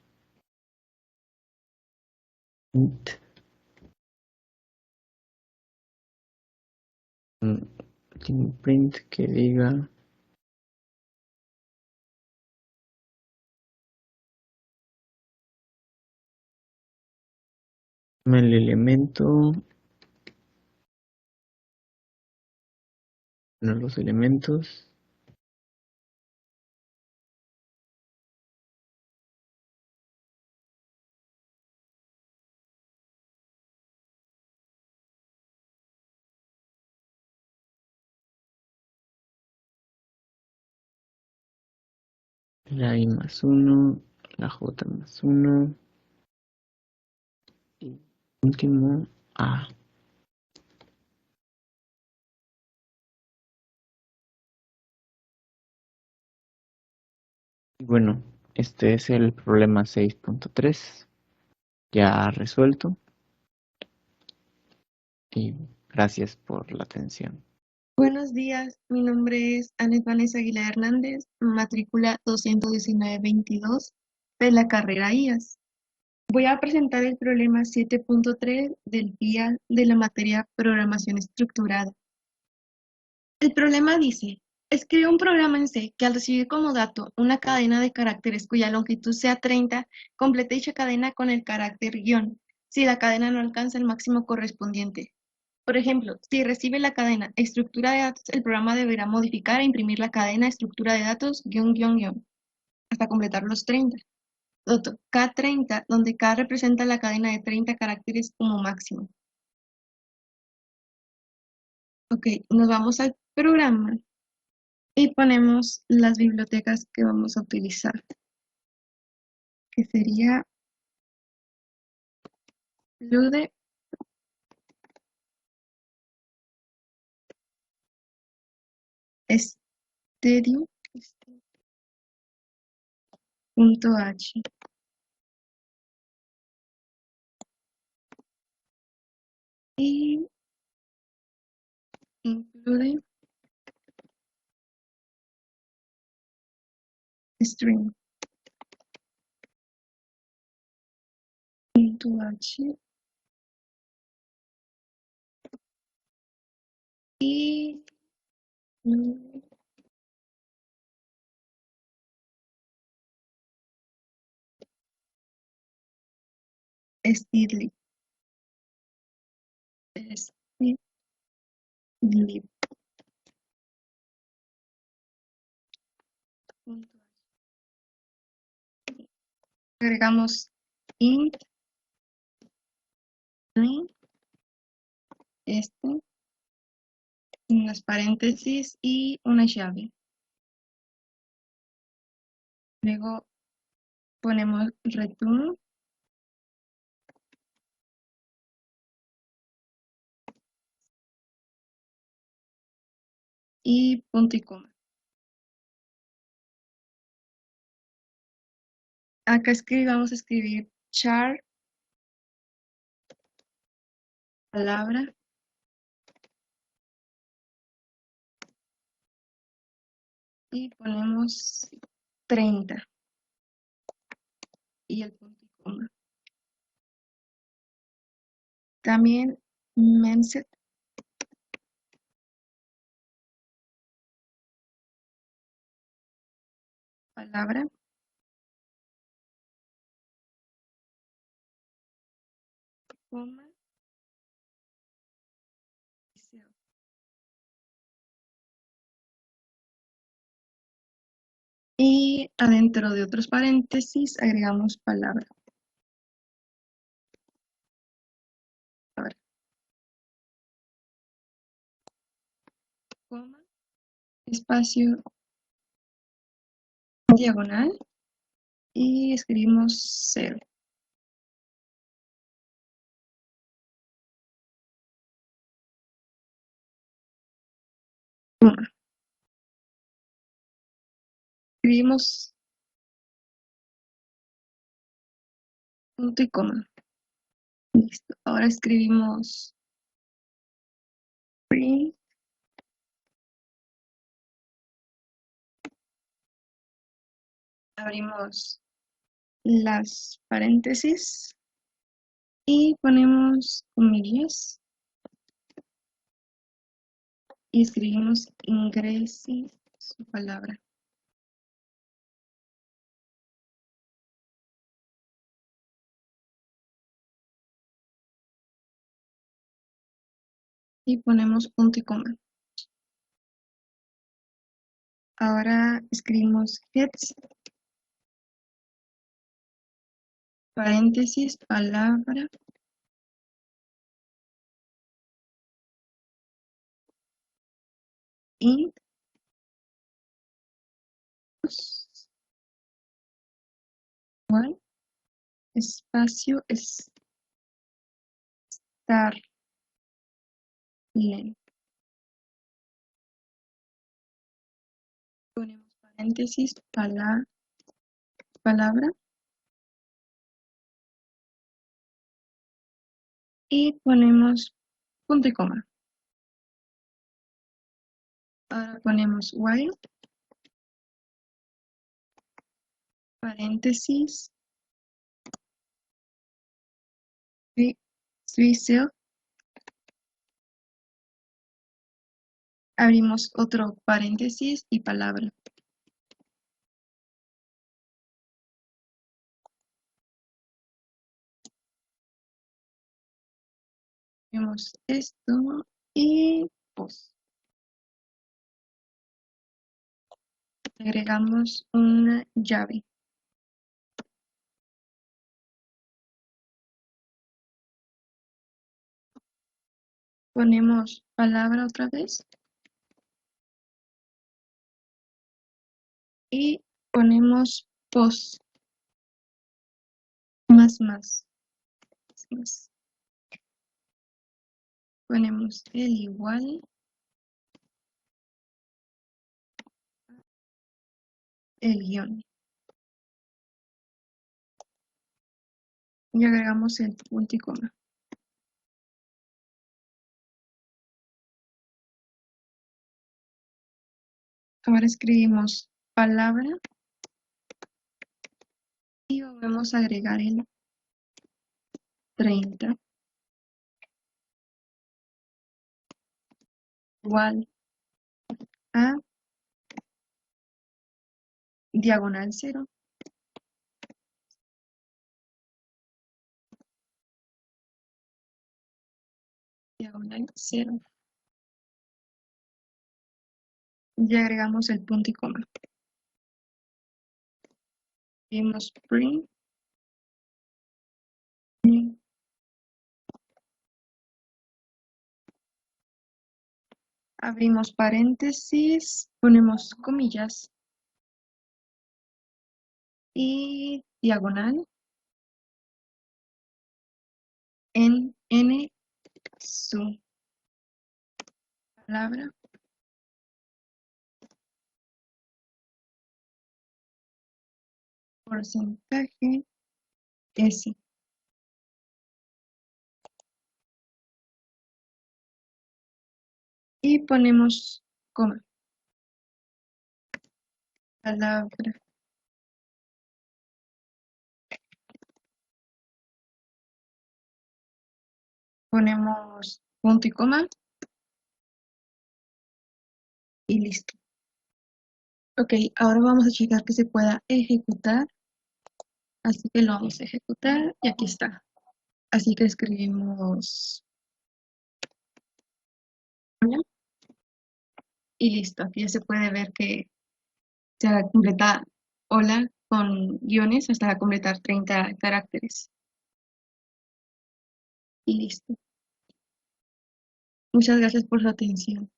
Int, un print que diga el elemento, no los elementos, la i más 1, la j más 1 y Último A. Bueno, este es el problema 6.3 ya resuelto y gracias por la atención. Buenos días, mi nombre es Anet Vanessa Aguilar Hernández, matrícula 219-22 de la carrera IAS. Voy a presentar el problema 7.3 del PIA de la materia Programación Estructurada. El problema dice, escribe un programa en C que al recibir como dato una cadena de caracteres cuya longitud sea 30, complete dicha cadena con el carácter guión, si la cadena no alcanza el máximo correspondiente. Por ejemplo, si recibe la cadena estructura de datos, el programa deberá modificar e imprimir la cadena estructura de datos guión guión guión hasta completar los 30. Dato K30, donde K representa la cadena de 30 caracteres como máximo. Ok, nos vamos al programa y ponemos las bibliotecas que vamos a utilizar, que sería Lude, Studio.h y include string.h y stdlib. Stdlib. Agregamos int, unas paréntesis y una llave. Luego ponemos return y punto y coma. Acá vamos a escribir char, palabra, y ponemos 30 y el punto y coma. También menset, palabra, coma, y cero. Y adentro de otros paréntesis agregamos palabra. Coma, espacio, diagonal, y escribimos 0. Coma. Escribimos punto y coma. Listo. Ahora escribimos print abrimos las paréntesis y ponemos comillas y escribimos ingrese su palabra. Y ponemos punto y coma. Ahora escribimos gets, paréntesis, palabra, int, igual, espacio, estar lento. Ponemos paréntesis, palabra. Y ponemos punto y coma. Ahora ponemos while, paréntesis, Swift, abrimos otro paréntesis y palabra. Vemos esto y pues agregamos una llave. Ponemos palabra otra vez y ponemos post más. Ponemos el igual, el guión. Y agregamos el punto y coma. Ahora escribimos palabra y vamos a agregar el 30 igual a diagonal 0. Diagonal 0. Y agregamos el punto y coma. Vimos print. Abrimos paréntesis, ponemos comillas y diagonal en n su palabra porcentaje S. Y ponemos coma. Palabra. Ponemos punto y coma. Y listo. Ok, ahora vamos a checar que se pueda ejecutar. Así que lo vamos a ejecutar y aquí está. Así que escribimos y listo. Aquí ya se puede ver que se completa hola con guiones hasta completar 30 caracteres. Y listo. Muchas gracias por su atención.